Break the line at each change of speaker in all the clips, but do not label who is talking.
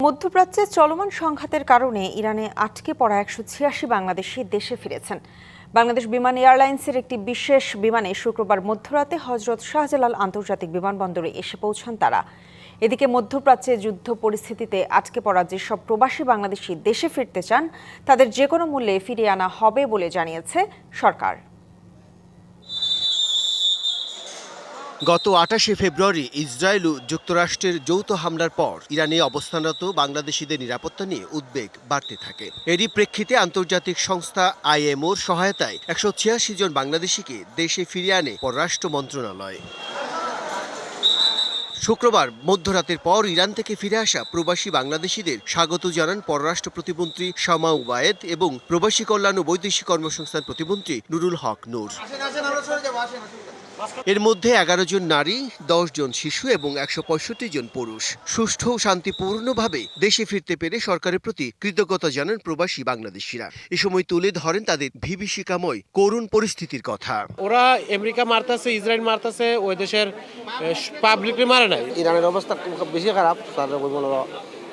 মধ্যপ্রাচ্যে চলমান সংঘাতের কারণে ইরানে আটকে পড়া ১৮৬ বাংলাদেশি দেশে ফিরেছেন। বাংলাদেশ বিমান এয়ারলাইন্সের একটি বিশেষ বিমানে শুক্রবার মধ্যরাতে হজরত শাহজালাল আন্তর্জাতিক বিমানবন্দরে এসে পৌঁছান তারা। এদিকে মধ্যপ্রাচ্যে যুদ্ধ পরিস্থিতিতে আটকে পড়া যেসব প্রবাসী বাংলাদেশি দেশে ফিরতে চান তাদের যে কোনো মূল্যে ফিরিয়ে আনা হবে বলে জানিয়েছে সরকার।
গত ২৮শে ফেব্রুয়ারি ইসরায়েল ও যুক্তরাষ্ট্রের যৌথ হামলার পর ইরানে অবস্থানরত বাংলাদেশিদের নিরাপত্তা নিয়ে উদ্বেগ বাড়তে থাকে। এরই প্রেক্ষিতে আন্তর্জাতিক সংস্থা আইএমওর সহায়তায় ১৮৬ জন বাংলাদেশিকে দেশে ফিরিয়ে আনে পররাষ্ট্র মন্ত্রণালয়। শুক্রবার মধ্যরাতের পর ইরান থেকে ফিরে আসা প্রবাসী বাংলাদেশিদের স্বাগত জানান পররাষ্ট্র প্রতিমন্ত্রী শামা ওবায়েদ এবং প্রবাসী কল্যাণ ও বৈদেশিক কর্মসংস্থান প্রতিমন্ত্রী নুরুল হক নূর। এর মধ্যে ১১ জন নারী, ১০ জন শিশু এবং ১৬৫ জন পুরুষ। সুষ্ঠু ও শান্তিপূর্ণভাবে দেশে ফিরতে পেরে সরকারের প্রতি কৃতজ্ঞতা জানান প্রবাসী বাংলাদেশিরা। এ সময় তুলে ধরেন তাদের বিভীষিকাময় করুণ পরিস্থিতির কথা।
ওরা আমেরিকা মারতেছে, ইসরায়েল মারতেছে, ওই দেশের পাবলিকলি মারে নাই।
ইরানের অবস্থা খুব বেশি খারাপ।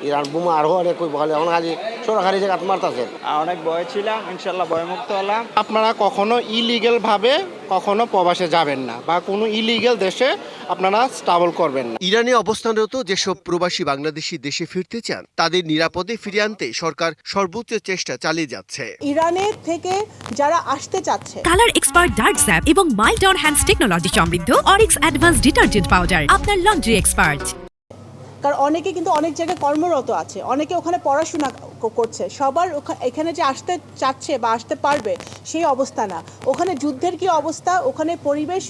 ইরান বোমা আরো অনেক এখন খালি সরকারি জায়গা মারতেছে।
অনেক ভয় ছিলাম, ইনশাল্লাহ ভয়মুক্ত হলাম। আপনারা কখনো ইলিগেল ভাবে কখনো প্রবাসে যাবেন না বা কোনো ইলিগেল দেশে আপনারা ট্রাভেল করবেন না।
ইরানে অবস্থানরত যেসব প্রবাসী বাংলাদেশি দেশে ফিরতে চান তাদের নিরাপদে ফিরিয়ে আনতে সরকার সর্বোচ্চ চেষ্টা চালিয়ে যাচ্ছে।
ইরানের থেকে যারা আসতে চাচ্ছে,
কালার এক্সপার্ট ডার্ক স্যাপ এবং মাইল্ড অন হ্যান্ডস টেকনোলজি সমৃদ্ধ অরিক্স অ্যাডভান্স ডিটারজেন্ট পাউডার আপনার লন্ড্রি এক্সপার্ট।
কারণ অনেকে কিন্তু অনেক জায়গায় কর্মরত আছে, অনেকে ওখানে পড়াশোনা করছে। সবার এখানে যে আসতে চাচ্ছে বা আসতে পারবে সেই অবস্থা না। ওখানে যুদ্ধের কি অবস্থা, ওখানে পরিবেশ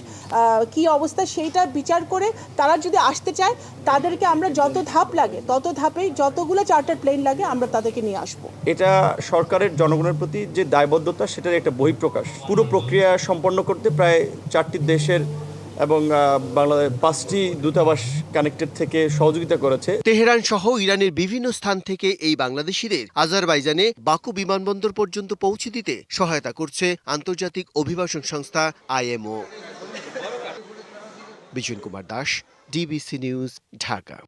কি অবস্থা, সেইটা বিচার করে তারা যদি আসতে চায় তাদেরকে আমরা যত ধাপ লাগে তত ধাপেই যতগুলো চার্টার প্লেন লাগে আমরা তাদেরকে নিয়ে আসবো।
এটা সরকারের জনগণের প্রতি যে দায়বদ্ধতা সেটার একটা বহিঃপ্রকাশ। পুরো প্রক্রিয়া সম্পন্ন করতে প্রায় ৪টি দেশের এবং বাংলাদেশ ৫টি দূতাবাস কানেক্টেড থেকে সহযোগিতা করেছে।
তেহরান সহ ইরানের বিভিন্ন স্থান থেকে এই বাংলাদেশিদের আজারবাইজানে বাকু বিমানবন্দর পর্যন্ত পৌঁছে দিতে সহায়তা করছে আন্তর্জাতিক অভিবাসন সংস্থা IMO. Bijan Kumar Das, DBC news, Dhaka.